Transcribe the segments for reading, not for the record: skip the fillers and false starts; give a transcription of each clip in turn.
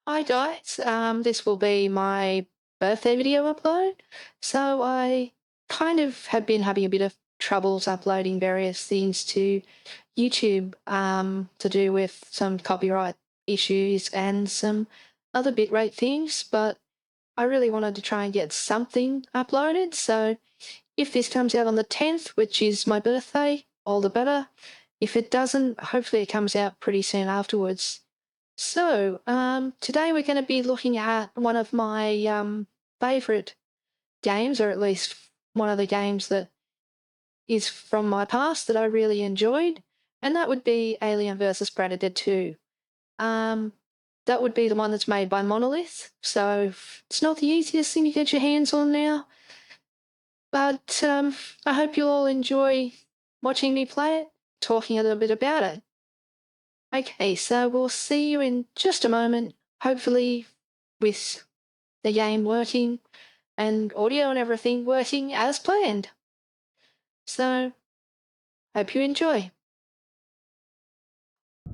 Hi guys, this will be my birthday video upload. So I kind of have been having a bit of troubles uploading various things to YouTube to do with some copyright issues and some other bitrate things, but I really wanted to try and get something uploaded. So if this comes out on the 10th, which is my birthday, all the better. If it doesn't, hopefully it comes out pretty soon afterwards. So, today we're going to be looking at one of my favourite games, or at least one of the games that is from my past that I really enjoyed, and that would be Alien vs Predator 2. That would be the one that's made by Monolith, so it's not the easiest thing to get your hands on now, but I hope you'll all enjoy watching me play it, talking a little bit about it. Okay, so we'll see you in just a moment, hopefully with the game working and audio and everything working as planned. So, hope you enjoy.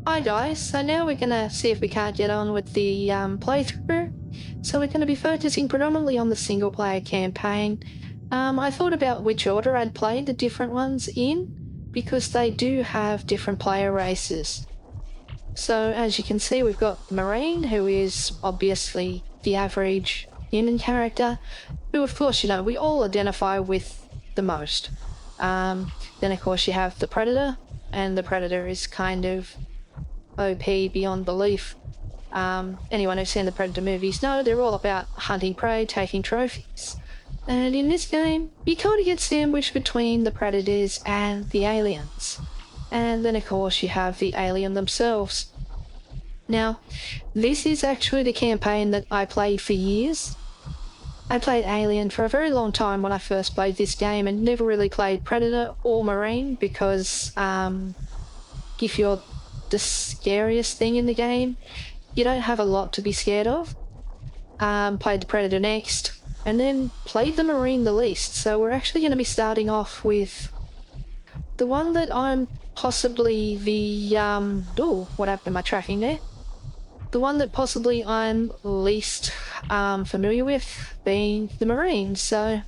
Hi guys, so now we're going to see if we can't get on with the playthrough. So we're going to be focusing predominantly on the single player campaign. I thought about which order I'd play the different ones in, because they do have different player races. So as you can see, we've got the Marine, who is obviously the average human character, who of course, you know, we all identify with the most. Then of course you have the Predator, and the Predator is kind of OP beyond belief. Anyone who's seen the Predator movies know they're all about hunting prey, taking trophies. And in this game, you kind of get sandwiched between the Predators and the aliens. And then of course you have the alien themselves. Now, this is actually the campaign that I played for years. I played Alien for a very long time when I first played this game, and never really played Predator or Marine because if you're the scariest thing in the game, you don't have a lot to be scared of. Played the Predator next, and then played the Marine the least. So we're actually going to be starting off with the one that I'm possibly the what happened to my tracking there? The one that possibly I'm least familiar with being the Marine. So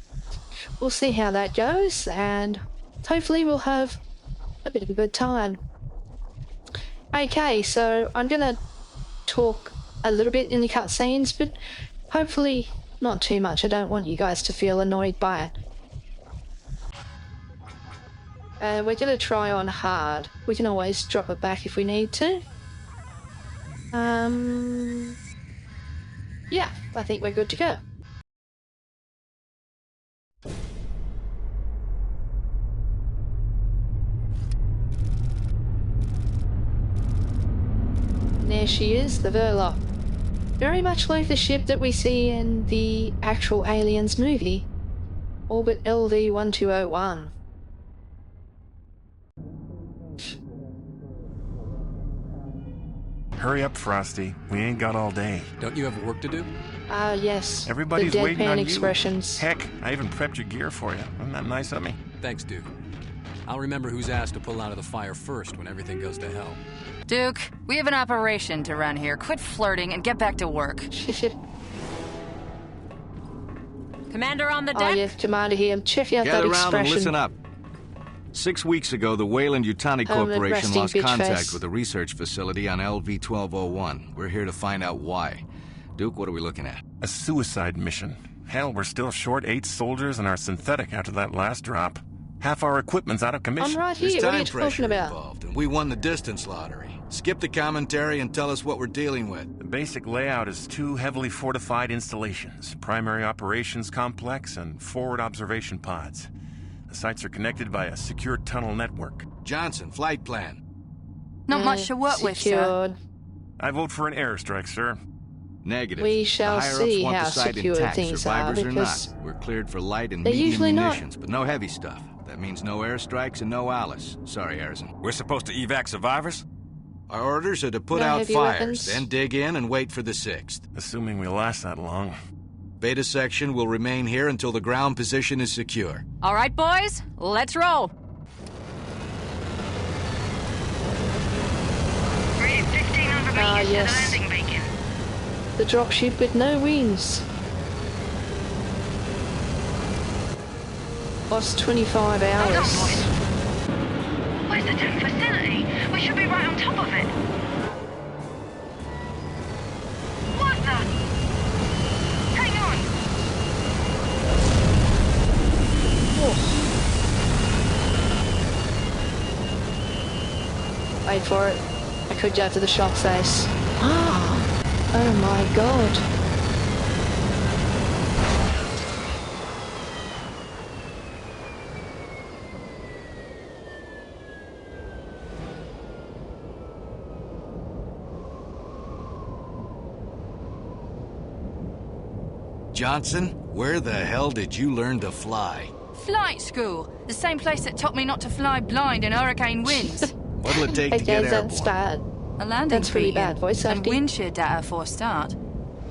we'll see how that goes, and hopefully we'll have a bit of a good time. Okay, so I'm gonna talk a little bit in the cutscenes, but hopefully not too much. I don't want you guys to feel annoyed by it. We're going to try on hard. We can always drop it back if we need to. Yeah, I think we're good to go. And there she is, the Verloc. Very much like the ship that we see in the actual Aliens movie, Orbit LV-1201. Hurry up, Frosty. We ain't got all day. Don't you have work to do? Yes. Everybody's the waiting on expressions. you. Heck, I even prepped your gear for you. Isn't that nice of me? Thanks, Duke. I'll remember who's asked to pull out of the fire first when everything goes to hell. Duke, we have an operation to run here. Quit flirting and get back to work. Commander on the deck? Oh, yes, Commander here. Check out Gather that around expression. and listen up. 6 weeks ago, the Weyland-Yutani Corporation lost contact face. with the research facility on LV-1201. We're here to find out why. Duke, what are we looking at? A suicide mission. Hell, we're still short 8 soldiers and our synthetic after that last drop. Half our equipment's out of commission. I'm right here. There's What are you time pressure talking about? involved, and we won the distance lottery. Skip the commentary and tell us what we're dealing with. The basic layout is 2 heavily fortified installations, primary operations complex and forward observation pods. The sites are connected by a secure tunnel network. Johnson, flight plan. Not much to work with, sir. Secured. I vote for an airstrike, sir. Negative. We shall the higher-ups see want how the site secure intact, things survivors are, or because not. We're cleared for light and they're medium usually not. munitions, but no heavy stuff. That means no airstrikes and no Alice. Sorry, Harrison. We're supposed to evac survivors? Our orders are to put No out heavy fires, weapons. then dig in and wait for the 6th. Assuming we last that long. Beta section will remain here until the ground position is secure. All right, boys, let's roll. Read 1500 meters to the yes. landing beacon. The dropship with no wings. Lost 25 hours. Where's the tank facility? We should be right on top of it. What the? Hang on. Wait for it. I could go to the shock face. Oh my god. Johnson, where the hell did you learn to fly? Flight school. The same place that taught me not to fly blind in hurricane winds. What'll it take to Okay, get that's airborne? bad. A landing That's pretty beacon bad voice and acting. wind shear data for a start.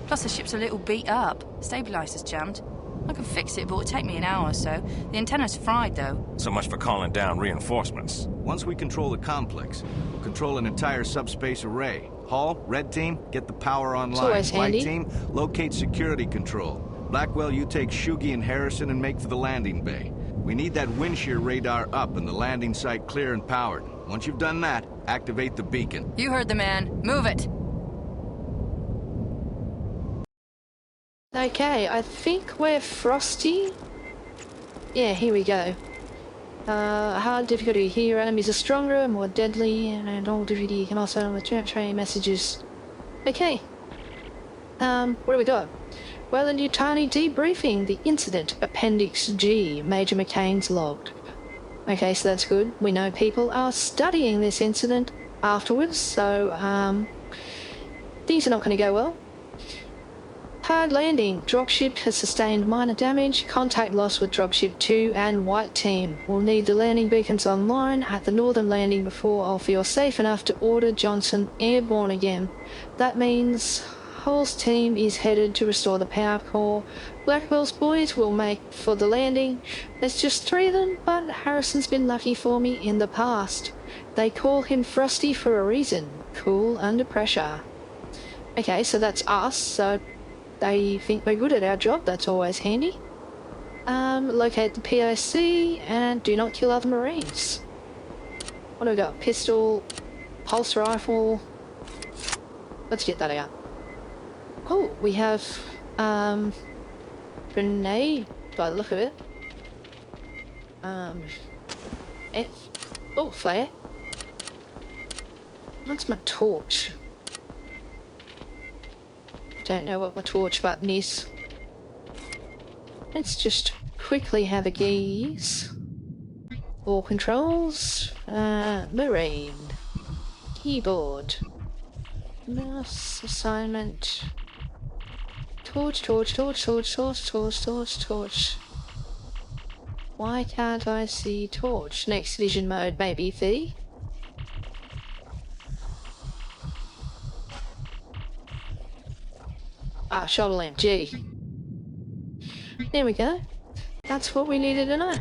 Plus the ship's a little beat up. Stabilizer's jammed. I can fix it, but it'll take me an hour or so. The antenna's fried, though. So much for calling down reinforcements. Once we control the complex, we'll control an entire subspace array. Hall, red team, get the power online. always White handy. team, locate security control. Blackwell, you take Shugi and Harrison and make for the landing bay. We need that wind shear radar up and the landing site clear and powered. Once you've done that, activate the beacon. You heard the man. Move it. Okay, I think we're Frosty. Yeah, here we go. Hard difficulty. Here, enemies are stronger, more deadly, and all difficulty can also return messages. Okay. What do we got? Well, in Yutani debriefing the incident, Appendix G, Major McCain's logged. Okay, so that's good. We know people are studying this incident afterwards, so, things are not going to go well. Hard landing. Dropship has sustained minor damage. Contact loss with Dropship 2 and White Team. We'll need the landing beacons online at the northern landing before I'll feel safe enough to order Johnson airborne again. That means Hull's team is headed to restore the power core. Blackwell's boys will make for the landing. There's just 3 of them, but Harrison's been lucky for me in the past. They call him Frosty for a reason. Cool under pressure. Okay, so that's us, so they think we're good at our job. That's always handy. Locate the POC and do not kill other Marines. What do we got? Pistol, pulse rifle. Let's get that out. Oh, we have grenade by the look of it. Oh, flare. What's my torch? Don't know what my torch button is. Let's just quickly have a gaze. All controls. Marine. Keyboard. Mouse assignment. Torch, torch, torch, torch, torch, torch, torch, torch. Why can't I see torch? Next vision mode, maybe V. Ah, shoulder lamp, G. There we go. That's what we needed to know.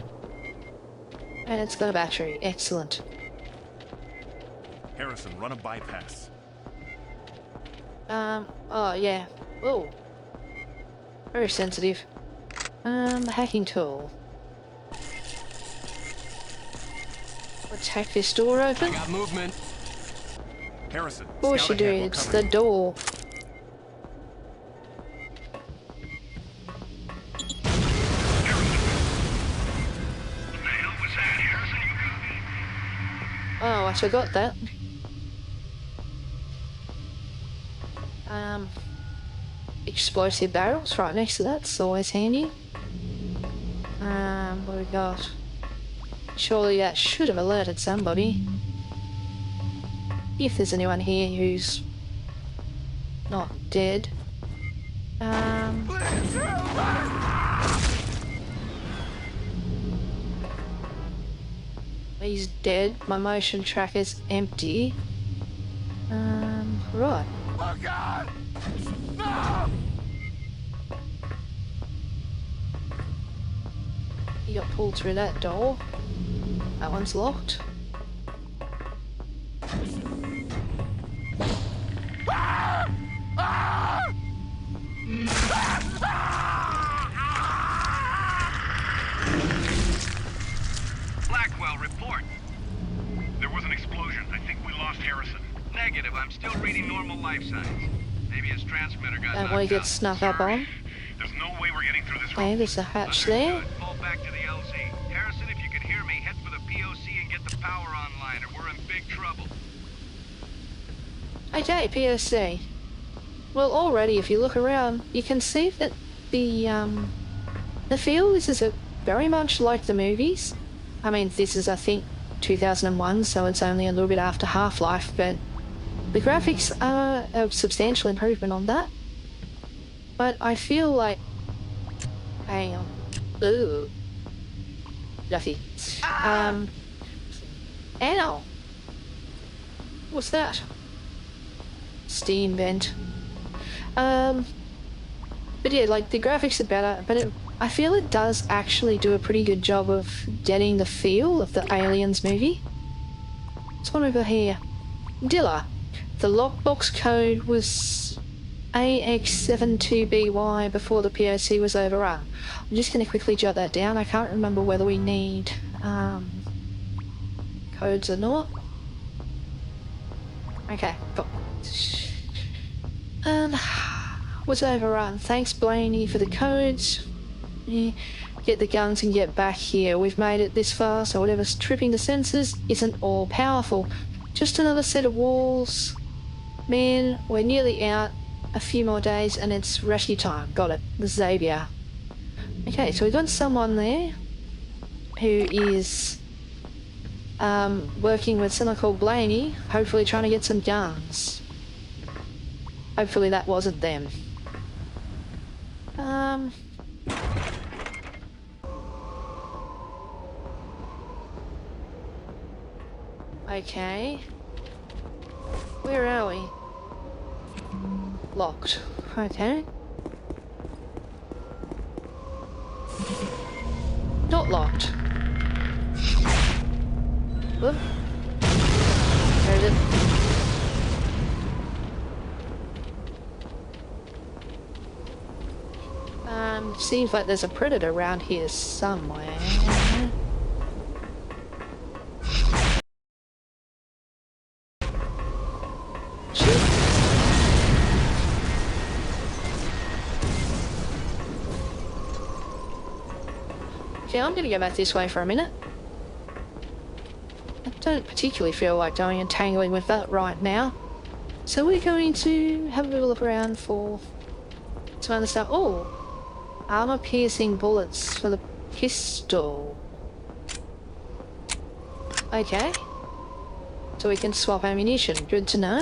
And it's got a battery. Excellent. Harrison, run a bypass. Oh yeah. Whoa. Very sensitive. Hacking tool. Let's hack this door open. Got movement. Harrison, Of course you scout do, ahead, we'll it's cover the you. door. Oh, I forgot that. Explosive barrels right next to that, it's always handy. What do we got? Surely that should have alerted somebody. If there's anyone here who's not dead. He's dead. My motion tracker's empty. Right. Oh, God! No! He got pulled through that door. That one's locked. Blackwell, report. There was an explosion. I think we lost Harrison. Negative. I'm still reading normal life signs. Maybe his transmitter got Don't knocked want to get out. snuck up on. There's no way we're getting through this Okay, room. there's a hatch there. Understood. Fall back to the LZ. Harrison, if you can hear me, head for the POC and get the power online, or we're in big trouble. Okay, POC. Well, already, if you look around, you can see that the field is very much like the movies. I mean, this is, I think, 2001, so it's only a little bit after Half-Life, but the graphics are a substantial improvement on that. But I feel like... Hang on. Ooh. Lucky. Ow! What's that? Steam vent. But yeah, like, the graphics are better, but I feel it does actually do a pretty good job of getting the feel of the Aliens movie. What's one over here? Dilla. The lockbox code was AX72BY before the POC was overrun. I'm just going to quickly jot that down. I can't remember whether we need codes or not. Okay, cool. Was overrun. Thanks, Blaney, for the codes. Yeah, get the guns and get back here. We've made it this far, so whatever's tripping the sensors isn't all powerful. Just another set of walls. Man, we're nearly out. A few more days and it's rescue time. Got it. The Xavier. Okay, so we've got someone there who is working with someone called Blaney, hopefully trying to get some guns. Hopefully that wasn't them. Okay. Where are we? Locked. Okay. Not locked. Whoop. Where is it? Seems like there's a predator around here somewhere. Okay, I'm gonna go back this way for a minute. I don't particularly feel like going and tangling with that right now. So we're going to have a little look around for some other stuff. Oh! Armor-piercing bullets for the pistol. Okay. So we can swap ammunition. Good to know.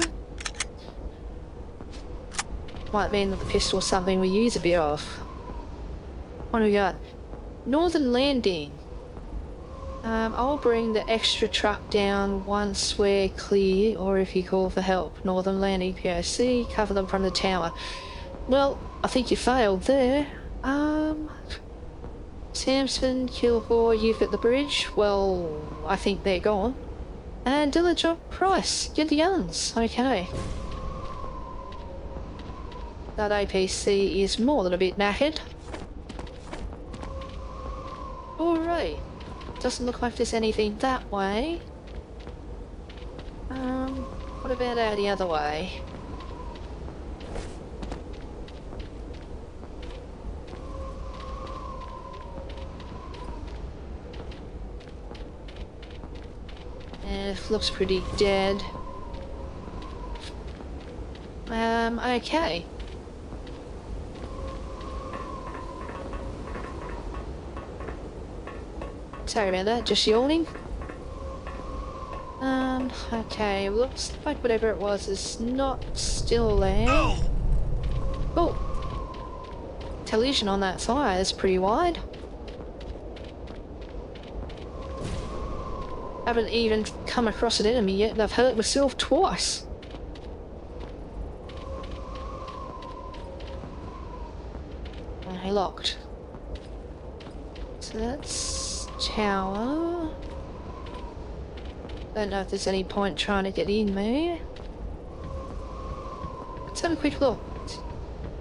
Might mean that the pistol is something we use a bit of. What do we got? Northern Landing. I'll bring the extra truck down once we're clear, or if you call for help. Northern Landing POC, cover them from the tower. Well, I think you failed there. Samson, Kilgore, you've at the bridge. Well, I think they're gone. And Dillinger, Price, get the guns. Okay. That APC is more than a bit knackered. Alright. Doesn't look like there's anything that way. What about out the other way? It looks pretty dead. Okay. Sorry about that, just yawning. Okay, looks like whatever it was is not still there. Oh! Television on that fire is pretty wide. Haven't even come across an enemy yet and I've hurt myself twice. Okay, locked. So that's tower. Don't know if there's any point trying to get in there. Let's have a quick look.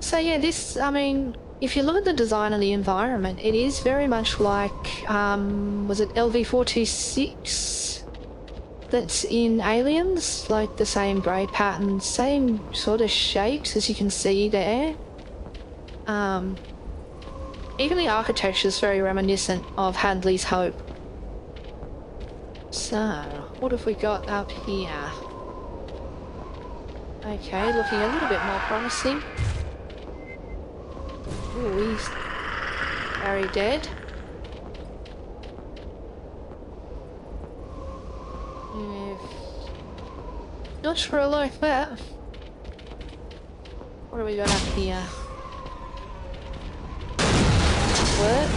So yeah, this, I mean, if you look at the design of the environment, it is very much like, was it LV-426? That's in Aliens? Like the same grey patterns, same sort of shapes as you can see there. Even the architecture is very reminiscent of Hadley's Hope. So, what have we got up here? Okay, looking a little bit more promising. Ooh, he's very dead. Yeah. Not sure I like that. What have we got up here? What?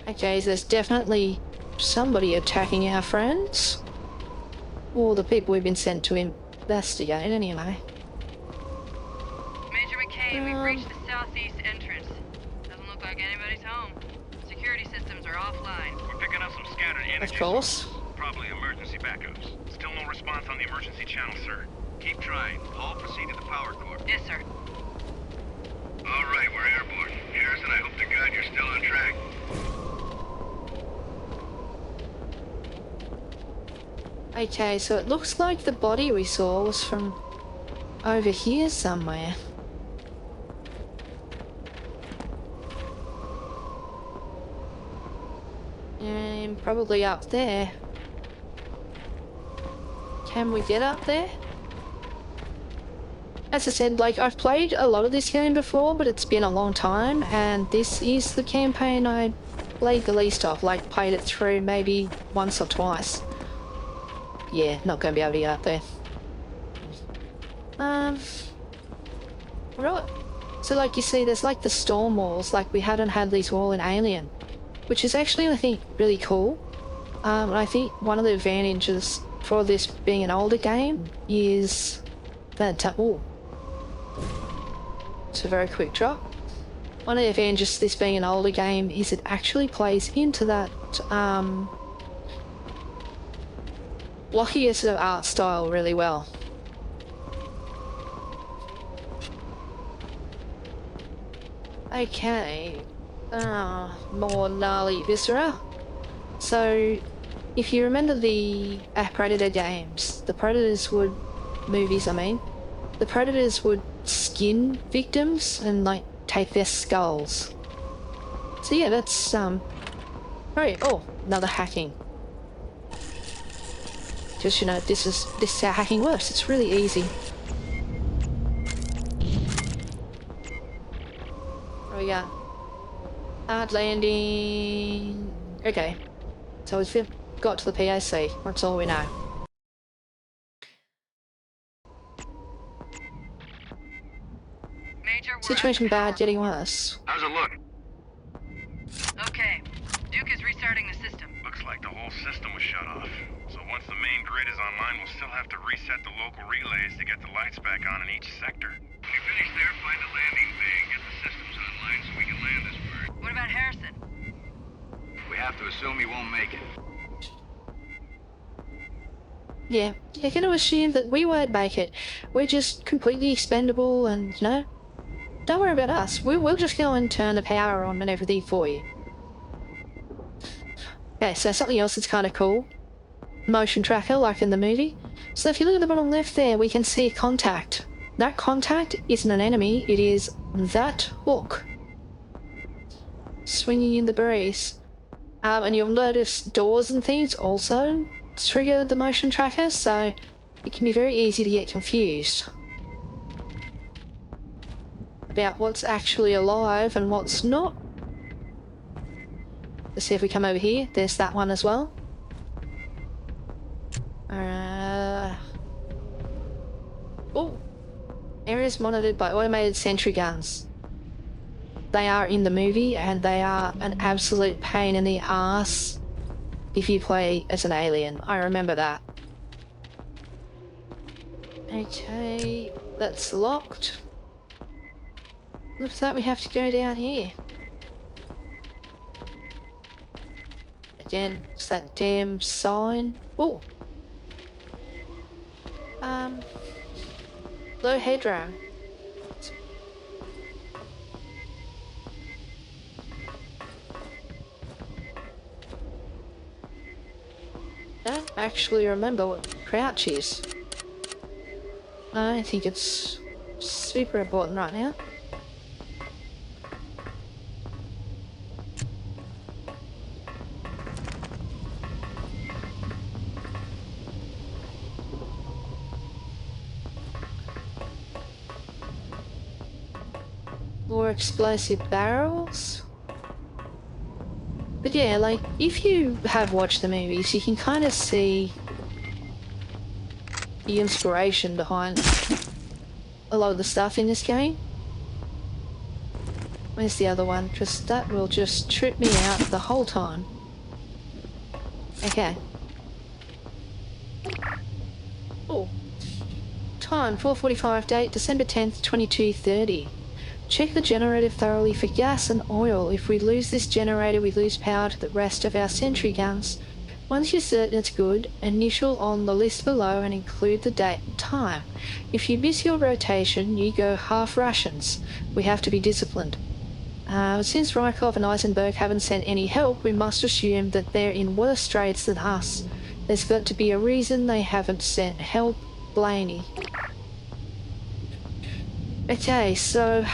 Okay, so there's definitely somebody attacking our friends. Or the people we've been sent to investigate, anyway. Major McCain, we've reached the southeast entrance. Doesn't look like anybody's home. Security systems are offline. We're picking up some scattered energy. Of course. Probably emergency backups. Still no response on the emergency channel, sir. Keep trying. All proceed to the power core. Yes, sir. All right, we're airborne. Harrison, I hope to God you're still on track. Okay, so it looks like the body we saw was from over here somewhere. And probably up there. Can we get up there? As I said, like, I've played a lot of this game before, but it's been a long time, and this is the campaign I played the least of. Like, played it through maybe once or twice. Yeah, not going to be able to get up there. Right. So like you see, there's like the storm walls, like we had on Hadley's Wall in Alien, which is actually, I think, really cool. And I think one of the advantages for this being an older game is that, oh, it's a very quick drop. One of the advantages of this being an older game is it actually plays into that, blockier sort of art style really well. Okay, more gnarly viscera. So, if you remember the Predator games, the Predators would, movies I mean, the Predators would skin victims and like take their skulls. So yeah, that's right. Oh, another hacking. Just, you know, this is how hacking works. It's really easy. What we got? Hard landing. Okay. So we've got to the PAC. That's all we know. Major, we're Situation bad, getting worse. How's it look? Okay. Duke is restarting the system. Looks like the whole system was shut off. So once the main grid is online, we'll still have to reset the local relays to get the lights back on in each sector. When you finish there, find a landing bay and get the systems online so we can land this bird. What about Harrison? We have to assume he won't make it. Yeah, you're going to assume that we won't make it. We're just completely expendable and, you know, don't worry about us. We'll just go and turn the power on and everything for you. Okay, so something else that's kind of cool. Motion tracker, like in the movie. So if you look at the bottom left there, we can see a contact. That contact isn't an enemy, it is that hook. Swinging in the breeze. And you'll notice doors and things also trigger the motion tracker, so it can be very easy to get confused about what's actually alive and what's not. Let's see if we come over here. There's that one as well. Oh, areas monitored by automated sentry guns. They are in the movie, and they are an absolute pain in the ass if you play as an alien. I remember that. Okay, that's locked. Looks like we have to go down here. Again, it's that damn sign. Oh! Low headroom. I don't actually remember what crouch is. I think it's super important right now. More explosive barrels. But yeah, like, if you have watched the movies, you can kind of see the inspiration behind a lot of the stuff in this game. Where's the other one? Just that will just trip me out the whole time. Okay. Oh. Time 4:45, date December 10th, 22:30. Check the generator thoroughly for gas and oil. If we lose this generator, we lose power to the rest of our sentry guns. Once you're certain it's good, initial on the list below and include the date and time. If you miss your rotation, you go half rations. We have to be disciplined. Since Rykov and Eisenberg haven't sent any help, we must assume that they're in worse straits than us. There's got to be a reason they haven't sent help. Blaney. Okay, so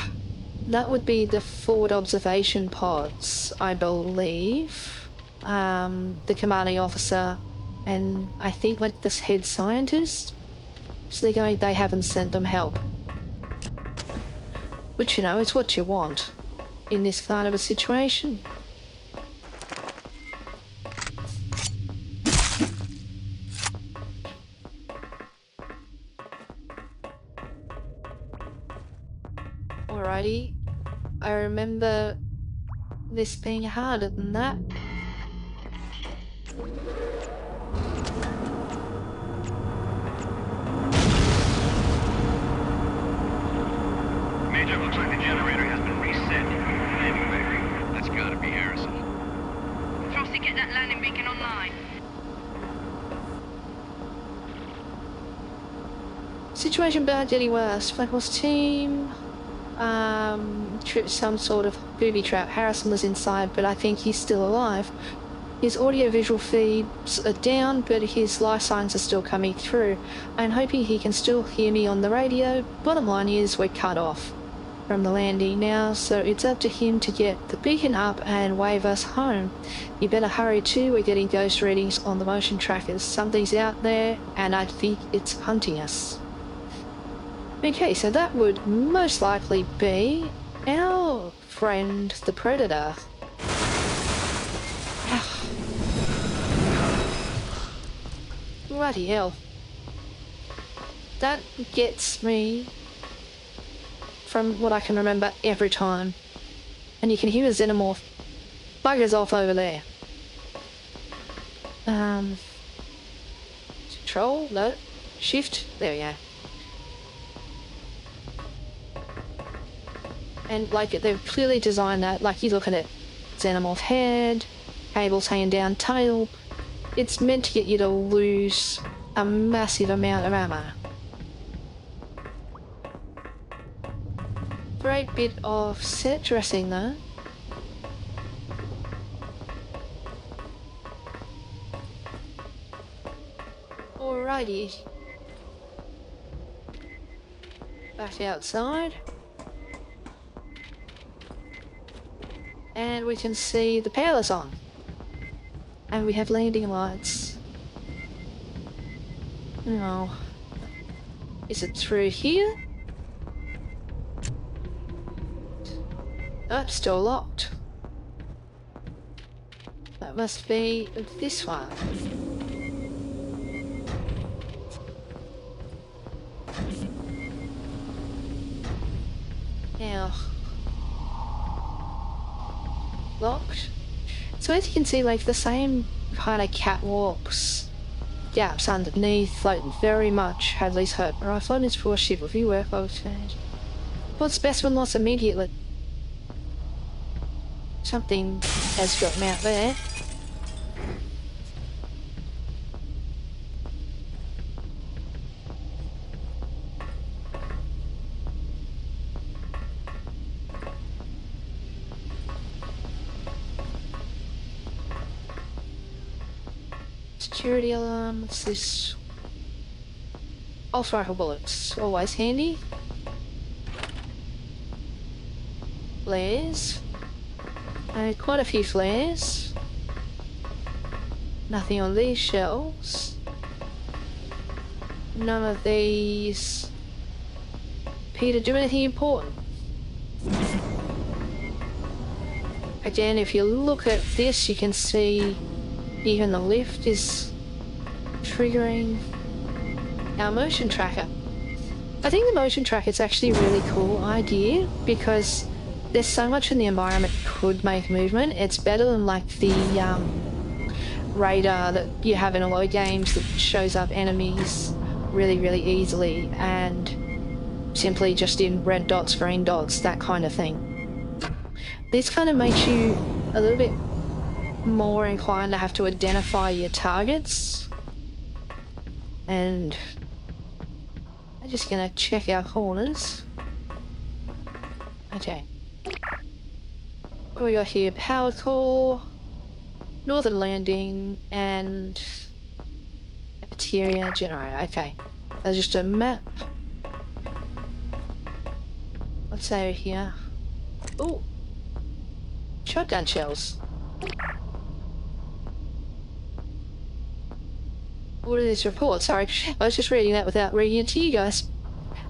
that would be the forward observation pods, I believe. The commanding officer and I think like this head scientist. So they're going, they haven't sent them help. Which, you know, is what you want in this kind of a situation. Alrighty. I remember this being harder than that. Major, looks like the generator has been reset. Landing bay. That's gotta be Harrison. Frosty, get that landing beacon online. Situation bad, getting worse. Blackwell's team tripped some sort of booby trap. Harrison was inside, but I think he's still alive. His audio-visual feeds are down, but his life signs are still coming through. I'm hoping he can still hear me on the radio. Bottom line is we're cut off from the landing now, so it's up to him to get the beacon up and wave us home. You better hurry too, we're getting ghost readings on the motion trackers. Something's out there, and I think it's hunting us. Okay, so that would most likely be our friend, the Predator. Bloody hell. That gets me, from what I can remember, every time. And you can hear a Xenomorph buggers off over there. Control? No. Shift? There we go. And like they've clearly designed that, like you look at it, Xenomorph head, cables hanging down, tail. It's meant to get you to lose a massive amount of ammo. Great bit of set dressing though. Alrighty. Back outside. And we can see the power's on. And we have landing lights. Oh. Is it through here? Oh, still locked. That must be this one. Now. Locked. So as you can see, like the same kind of catwalks, gaps underneath, floating very much, had these hurt. Right, floating is for ship review work, I'll change. But specimen loss immediately. Something has gotten out there. Security alarm. What's this? Pulse rifle bullets. Always handy. Flares. Quite a few flares. Nothing on these shelves. None of these appear to do anything important. Again, if you look at this, you can see even the lift is triggering our motion tracker. I think the motion tracker is actually a really cool idea because there's so much in the environment could make movement. It's better than like the radar that you have in a lot of games that shows up enemies really easily and simply just in red dots, green dots, that kind of thing. This kind of makes you a little bit more inclined to have to identify your targets. And I'm just gonna check our corners. Okay. What we got here? Power core, northern landing, and cafeteria generator. Okay. That's just a map. What's over here? Oh, shotgun shells. What is this report? Sorry, I was just reading that without reading it to you guys.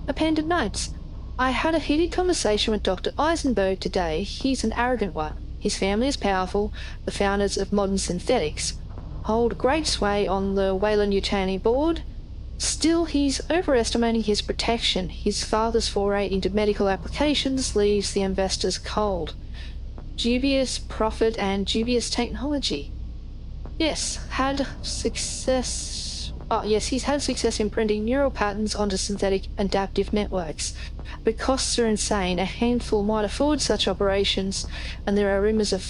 Appended notes. I had a heated conversation with Dr. Eisenberg today. He's an arrogant one. His family is powerful. The founders of modern synthetics hold great sway on the Weyland-Yutani board. Still, he's overestimating his protection. His father's foray into medical applications leaves the investors cold. Dubious profit and dubious technology. Yes, he's had success in printing neural patterns onto synthetic adaptive networks. But costs are insane. A handful might afford such operations, and there are rumours of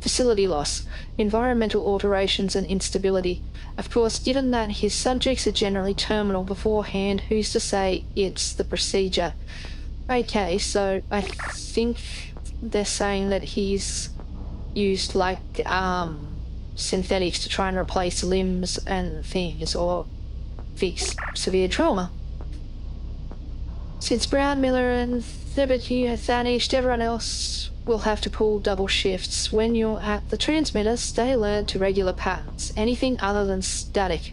facility loss, environmental alterations and instability. Of course, given that his subjects are generally terminal beforehand, who's to say it's the procedure? Okay, so I think they're saying that he's used like synthetics to try and replace limbs and things or fix severe trauma. Since Brown, Miller and Thebet have vanished, everyone else will have to pull double shifts. When you're at the transmitter, stay alert to regular patterns. Anything other than static.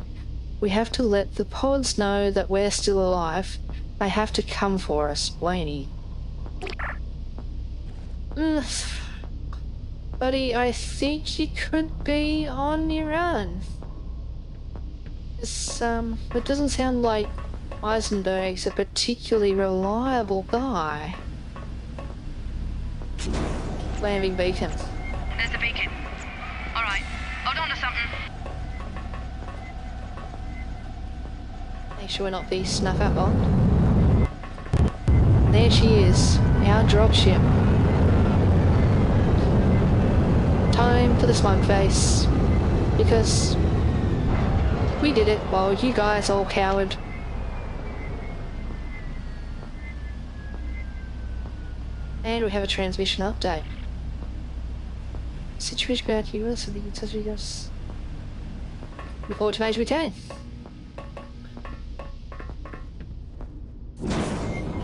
We have to let the pods know that we're still alive. They have to come for us, Blaney. Buddy, I think you could be on your own. It doesn't sound like Eisenberg's a particularly reliable guy. Landing beacon. There's the beacon. All right, hold on to something. Make sure we're not being snuck up on. There she is, our dropship. Time for the smug face. Because we did it while you guys all cowered. And we have a transmission update. Situation about US and the Utahs. Report to Major Battalion.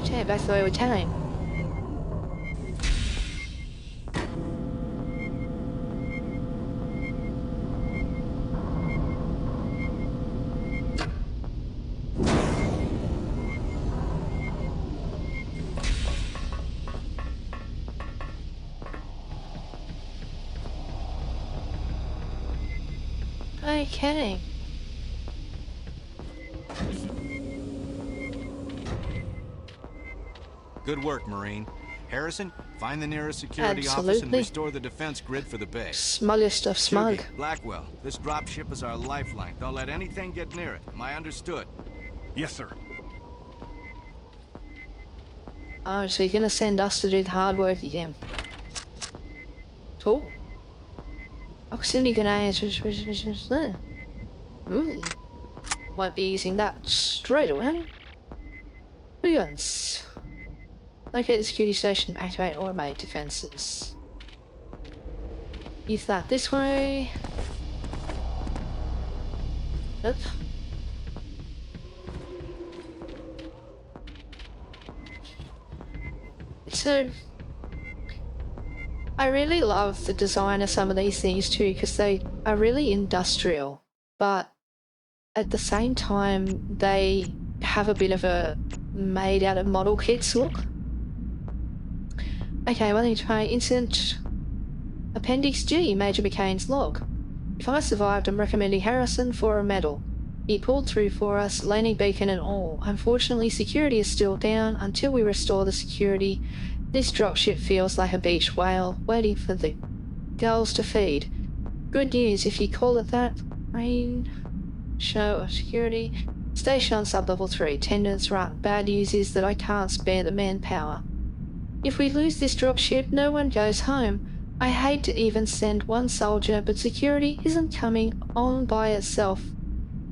Okay, back to the way we're telling. Okay. Good work, Marine. Harrison, find the nearest security office and restore the defense grid for the base. Smuggest of smug. Shugi, Blackwell, this dropship is our lifeline. Don't let anything get near it. Am I understood? Yes, sir. Oh, so you're gonna send us to do the hard work again. Cool. Proximity grenades. Won't be using that straight away. Guns. Locate the security station, activate automated defenses. Use that this way. Oop. So, I really love the design of some of these things too, because they are really industrial, but at the same time, they have a bit of a made out of model kits look. Okay, well, let me try Incident Appendix G, Major McCain's log. If I survived, I'm recommending Harrison for a medal. He pulled through for us, landing beacon and all. Unfortunately, security is still down. Until we restore the security, this dropship feels like a beach whale, waiting for the gulls to feed. Good news, if you call it that. Rain, show of security. Station on sub-level 3, tendons run. Bad news is that I can't spare the manpower. If we lose this dropship, no one goes home. I hate to even send one soldier, but security isn't coming on by itself.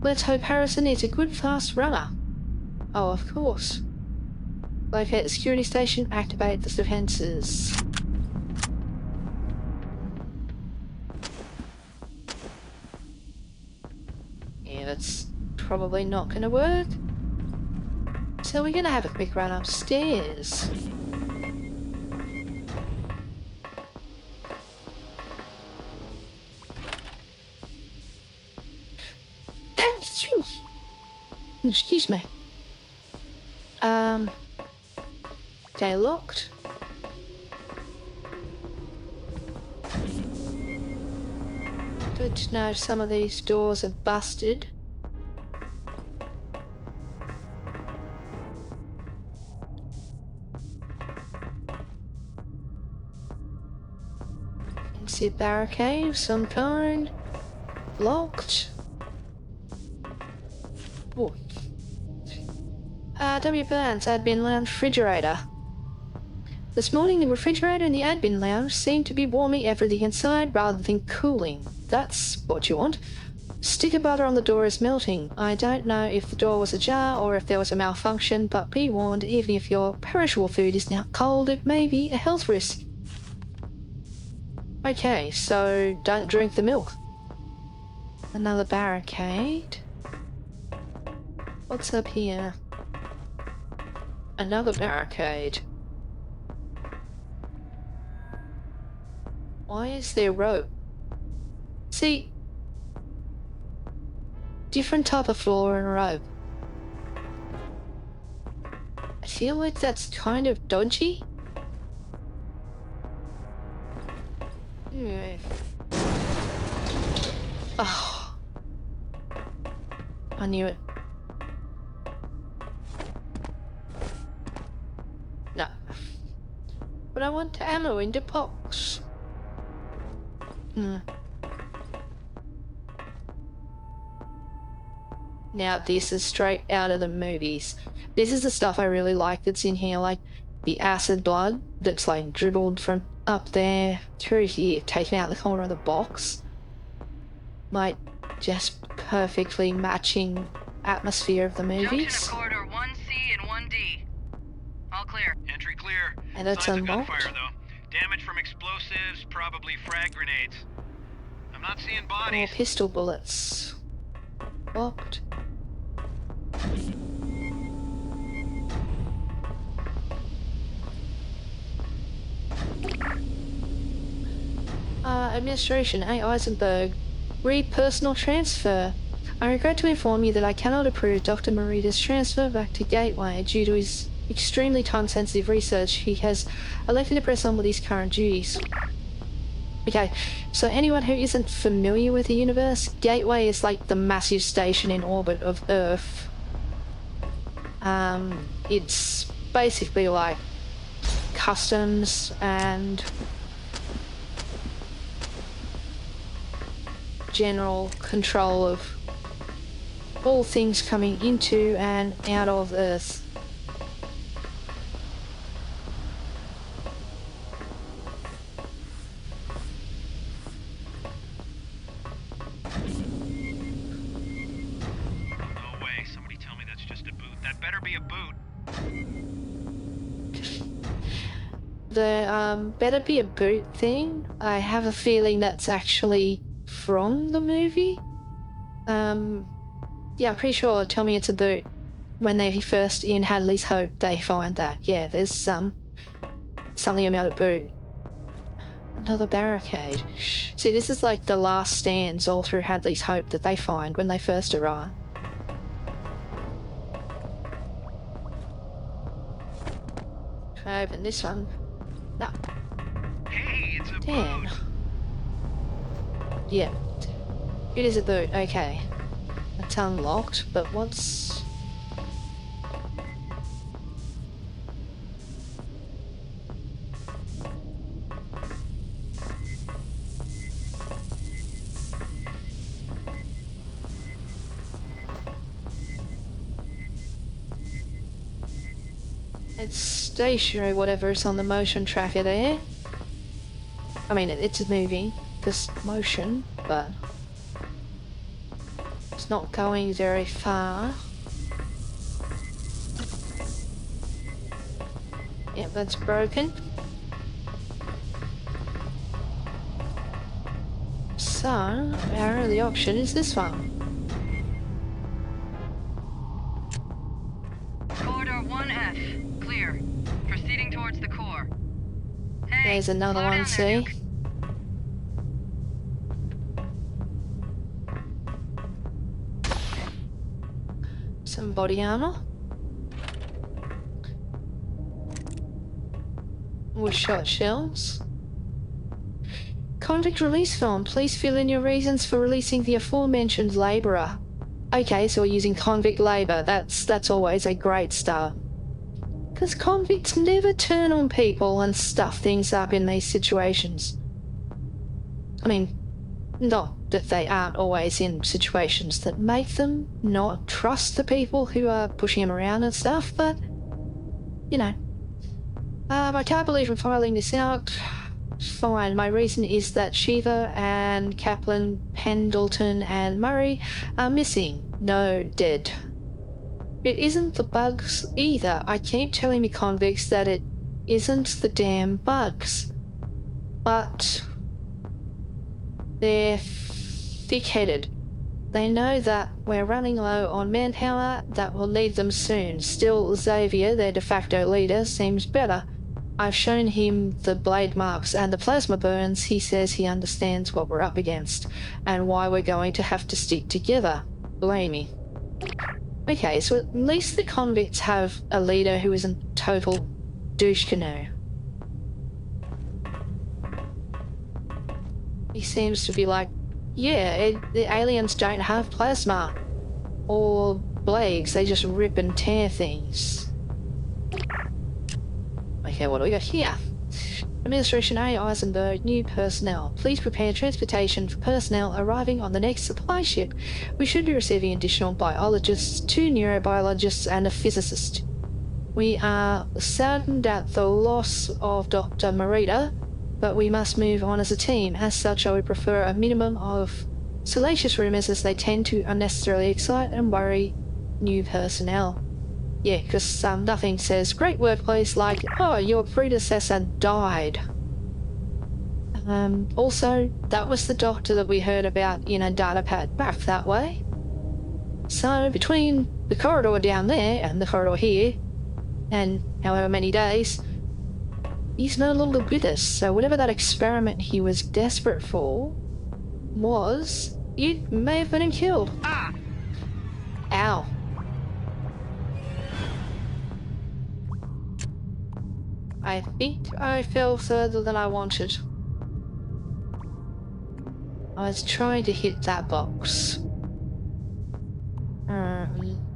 Let's hope Harrison is a good fast runner. Oh, of course. Locate the security station, activate the defenses. Yeah, that's probably not going to work. So we're going to have a quick run upstairs. Excuse me. Okay, locked. Good to know some of these doors are busted. Can see a barricade of some kind. Locked. Oh. W. Burns, Admin Lounge Refrigerator. This morning the refrigerator in the admin lounge seemed to be warming everything inside rather than cooling. That's what you want. Sticker butter on the door is melting. I don't know if the door was ajar or if there was a malfunction, but be warned, even if your perishable food is now cold, it may be a health risk. Okay, so don't drink the milk. Another barricade. What's up here? Another barricade. Why is there rope? See, different type of floor and rope. I feel like that's kind of dodgy. Oh, I knew it. No. But I want ammo in the box. Now this is straight out of the movies. This is the stuff I really like that's in here, like the acid blood that's like dribbled from up there through here, taken out the corner of the box. Like just perfectly matching atmosphere of the movies. Junction of corridor 1C and 1D. All clear. Entry clear. And that's Signs of unlocked. gunfire, though. Damage from explosives, probably frag grenades. I'm not seeing More bodies. pistol bullets. Locked. Administration, A. Eisenberg. Read personal transfer. I regret to inform you that I cannot approve Dr. Morita's transfer back to Gateway due to his extremely time-sensitive research. He has elected to press on with his current duties. Okay, so anyone who isn't familiar with the universe, Gateway is like the massive station in orbit of Earth. It's basically like customs and general control of all things coming into and out of Earth. No way. Somebody tell me that's just a boot. That better be a boot. The better be a boot thing, I have a feeling that's actually from the movie. Yeah, I'm pretty sure. Tell me it's a boot. When they first in Hadley's Hope, they find that. Yeah, there's something about a boot. Another barricade. See, this is like the last stands all through Hadley's Hope that they find when they first arrive. Can I open this one? No. Hey, it's a Damn. boat. Yeah. It is a boot, okay. It's unlocked, but what's... It's stationary, whatever's on the motion tracker there. I mean, it's moving, this motion, but it's not going very far. Yeah, that's broken. So, our only option is this one. Corridor 1F. Clear. Proceeding towards the core. Hey, There's another slow one, down see? there, Duke. Some body armor. With shot shells. Convict release form. Please fill in your reasons for releasing the aforementioned labourer. Okay, so we're using convict labour. That's always a great start. Because convicts never turn on people and stuff things up in these situations. I mean, not that they aren't always in situations that make them not trust the people who are pushing them around and stuff, but, you know. I can't believe I'm filing this out. Fine, my reason is that Shiva and Kaplan, Pendleton and Murray are missing. No, dead. It isn't the bugs either. I keep telling me convicts that it isn't the damn bugs. But they're thick-headed. They know that we're running low on manpower that will need them soon. Still, Xavier, their de facto leader, seems better. I've shown him the blade marks and the plasma burns. He says he understands what we're up against and why we're going to have to stick together. Blame me. Okay, so at least the convicts have a leader who isn't total douche canoe. He seems to be like, yeah, the aliens don't have plasma or blades, they just rip and tear things. Okay, what do we got here? Administration A. Eisenberg, new personnel. Please prepare transportation for personnel arriving on the next supply ship. We should be receiving additional biologists, 2 neurobiologists and a physicist. We are saddened at the loss of Dr. Morita, but we must move on as a team. As such, I would prefer a minimum of salacious rumours as they tend to unnecessarily excite and worry new personnel. Yeah, because nothing says great workplace like, oh, your predecessor died. Also, that was the doctor that we heard about in a data pad back that way. So, between the corridor down there and the corridor here, and however many days, he's no longer with us. So whatever that experiment he was desperate for was, it may have been killed. Ah! Ow. I think I fell further than I wanted. I was trying to hit that box.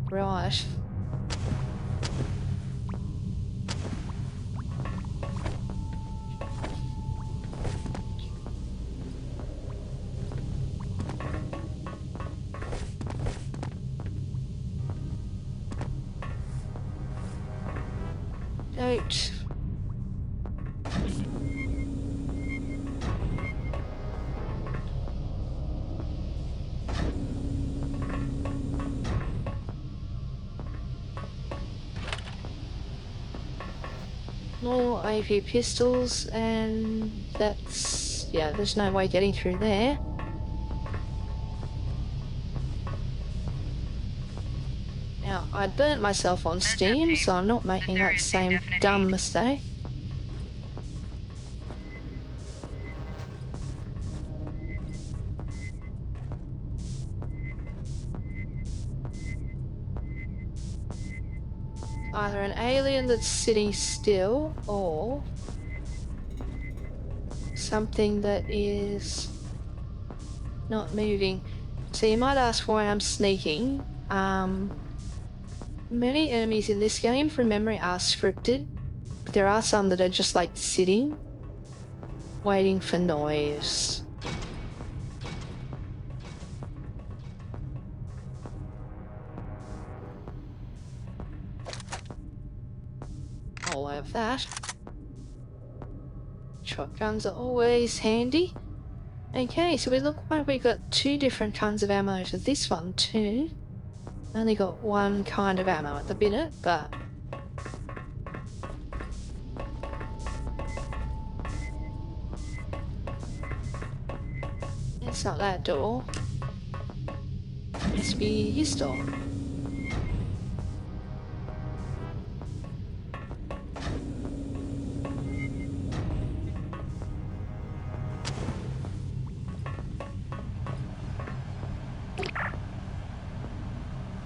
Right. Don't. More AVP pistols, and that's... yeah, there's no way getting through there. I burnt myself on Steam, so I'm not making that same dumb mistake. Either an alien that's sitting still, or something that is not moving. So you might ask why I'm sneaking. Many enemies in this game from memory are scripted, but there are some that are just like sitting, waiting for noise. I'll have that. Shotguns are always handy. Okay, so we look like we got 2 different kinds of ammo to this one too. Only got 1 kind of ammo at the minute, but it's not that door. Must be his door.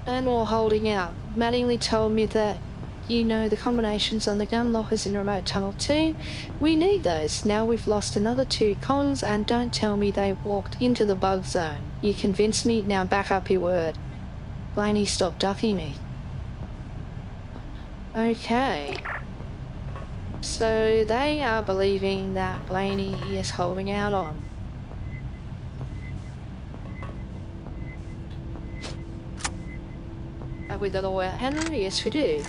And while holding out, Mattingly told me that you know the combinations on the gun lockers in Remote Tunnel 2. We need those. Now we've lost another 2 cons, and don't tell me they walked into the bug zone. You convinced me, now back up your word. Blaney, stop ducking me. Okay. So they are believing that Blaney is holding out on. Have we got a lawyer Henry? Yes, we do.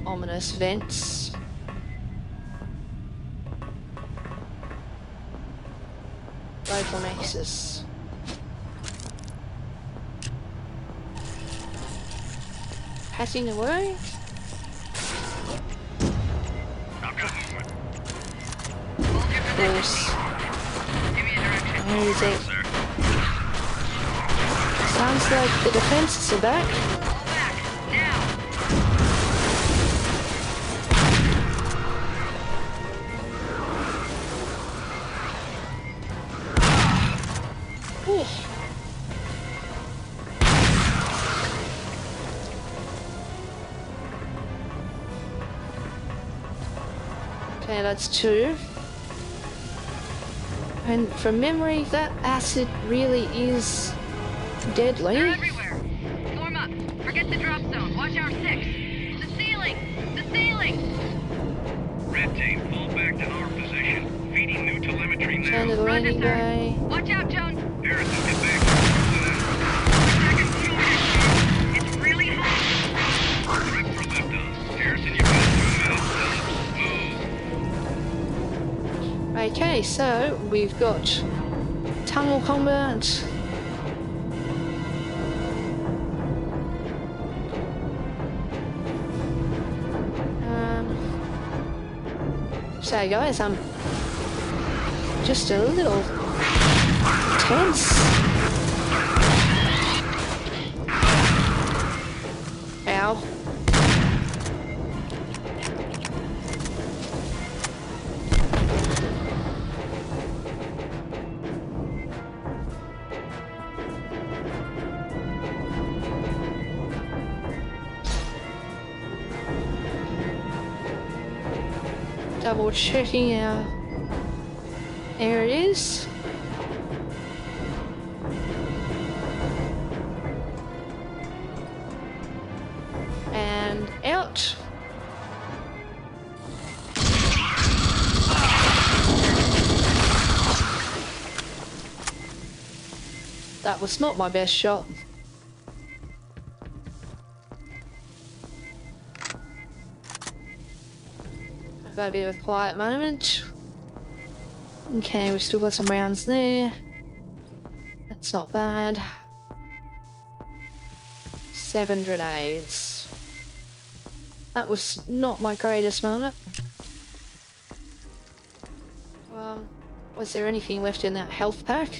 Ominous vents. Local nexus. Passing away. Of course. Where is it? Sounds like the defenses are back. Ooh. Okay, that's 2. And from memory, that acid really is deadly. They're everywhere. Form up. Forget the drop zone. Watch our 6. The ceiling! The ceiling! Red team, fall back to our position. Feeding new telemetry now. Turn to the landing bay. Watch out, Jones! Harrison, get back. It's really hot! Prep for liftoff. Harrison, you've got 2 minutes. Move. Okay, so we've got tunnel combat. So guys, I'm just a little tense. Ow. Double checking our areas. And out. That was not my best shot. Got a bit of a quiet moment. Okay, we've still got some rounds there. That's not bad. 7 grenades. That was not my greatest moment. Was there anything left in that health pack?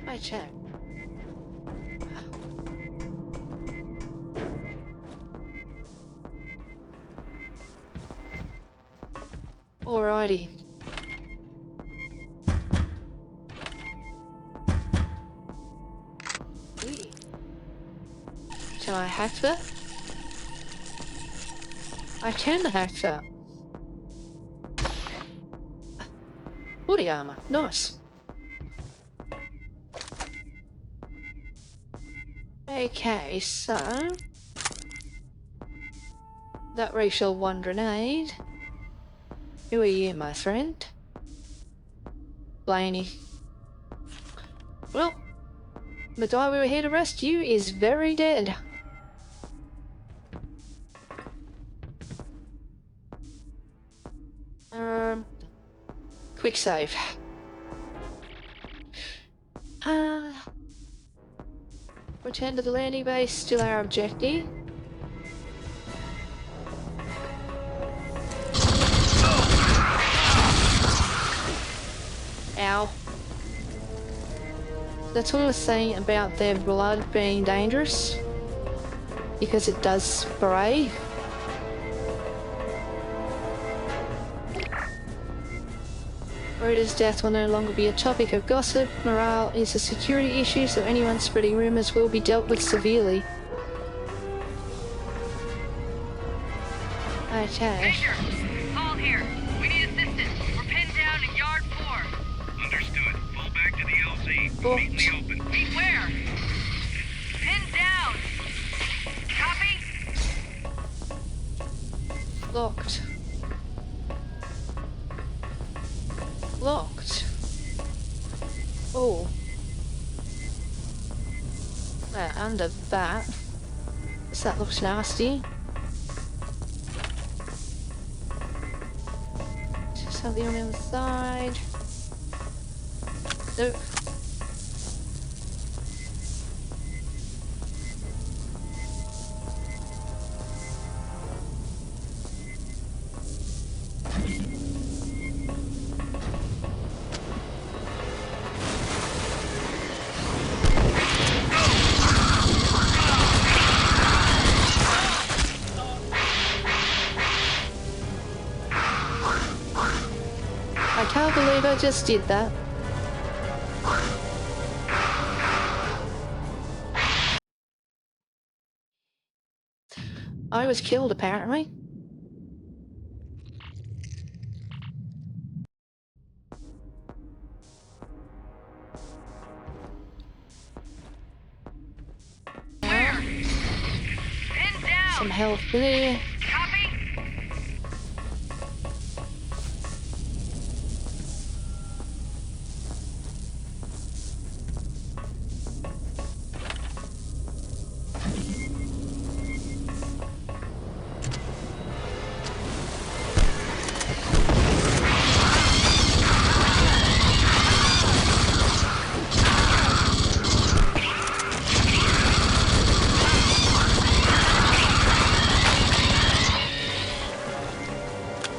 I check. Alrighty. Can I hack that? I can hack that. Body armor. Nice. Okay, so... that racial one grenade. Who are you, my friend? Blaney. Well, the guy we were here to rescue is very dead. Quick save. Return to the landing base, still our objective. Ow. That's what I was saying about their blood being dangerous. Because it does spray. Rhoda's death will no longer be a topic of gossip. Morale is a security issue, so anyone spreading rumours will be dealt with severely. Okay. Major! Paul here. We need assistance. We're pinned down in Yard 4. Understood. Fall back to the LZ. We'll meet in the open. Meet where? Pinned down. Copy? Locked. Locked. Oh. Under that. That looks nasty. Something on the other side. Nope. I can't believe I just did that. I was killed, apparently. Where? Pinned down. Some health there. Copy?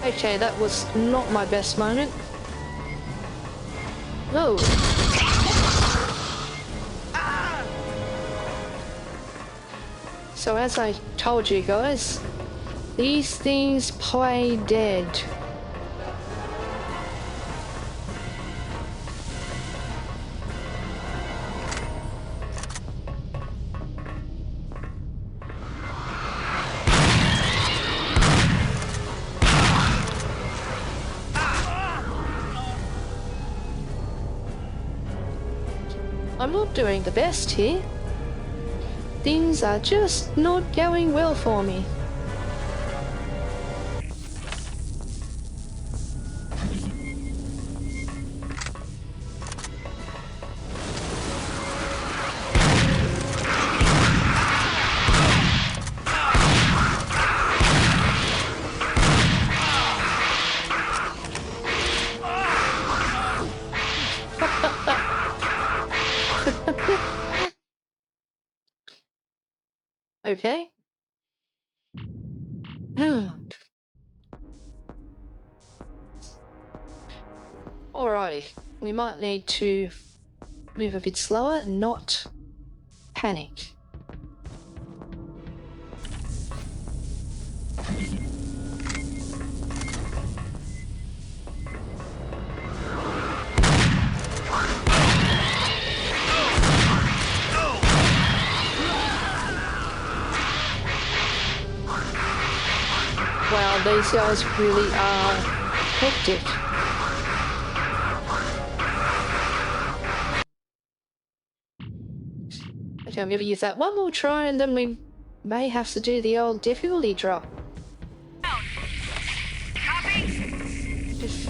Okay, that was not my best moment. Whoa. So as I told you guys, these things play dead. I'm not doing the best here. Things are just not going well for me. Okay. Alrighty, we might need to move a bit slower and not panic. Wow, these guys really are hectic. Okay, I'm gonna use that one more try and then we may have to do the old difficulty drop. Copy. Just...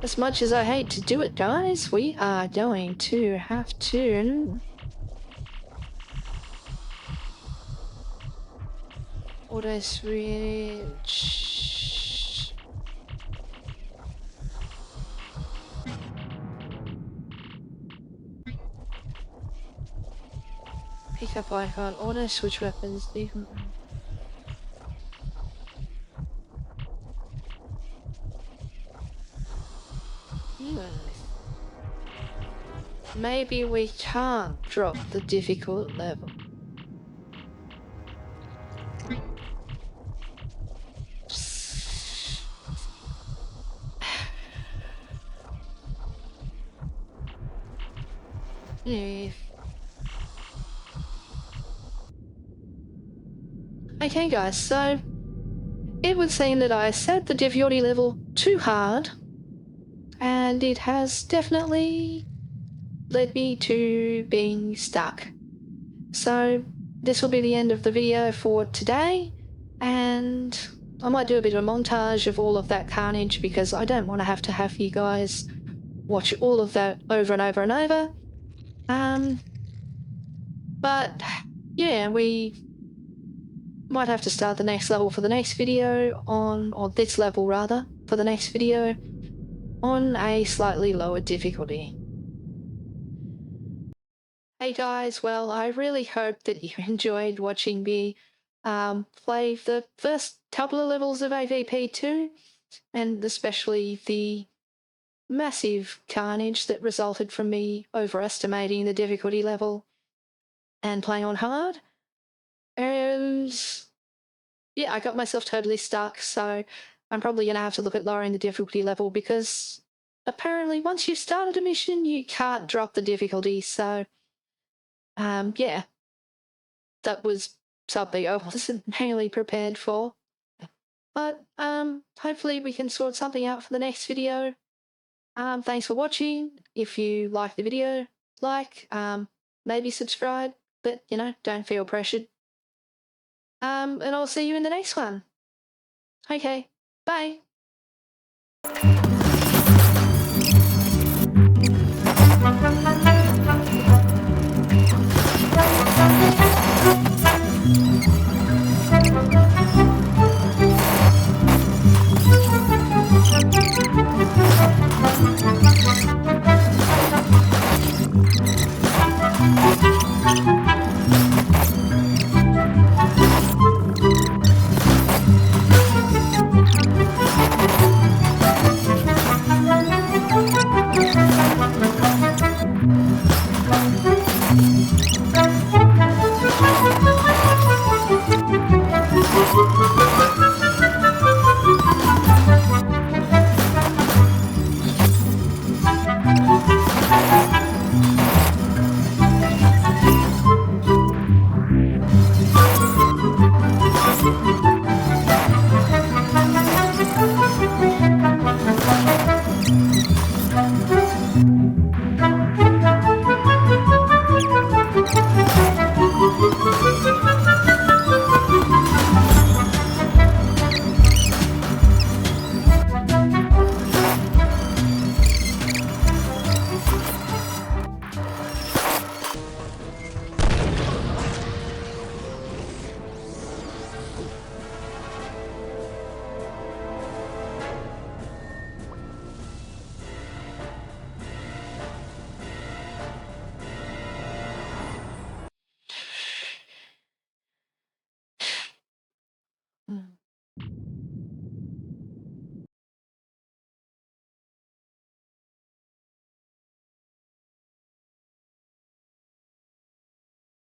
As much as I hate to do it, guys, we are going to have to auto switch. Pick up icon, auto switch weapons. Maybe we can't drop the difficult level. Okay guys, so it would seem that I set the difficulty level too hard, and it has definitely led me to being stuck. So this will be the end of the video for today, and I might do a bit of a montage of all of that carnage because I don't want to have you guys watch all of that over and over and over. But yeah, we might have to start the next level for the next video on, or this level rather, for the next video on a slightly lower difficulty. Hey guys, well, I really hope that you enjoyed watching me play the first couple of levels of AVP 2, and especially the massive carnage that resulted from me overestimating the difficulty level and playing on hard. Yeah, I got myself totally stuck, so I'm probably going to have to look at lowering the difficulty level because apparently once you've started a mission, you can't drop the difficulty, so yeah, that was something I wasn't really prepared for. But hopefully we can sort something out for the next video. Thanks for watching. If you like the video, maybe subscribe, but you know, don't feel pressured. And I'll see you in the next one. Okay, bye.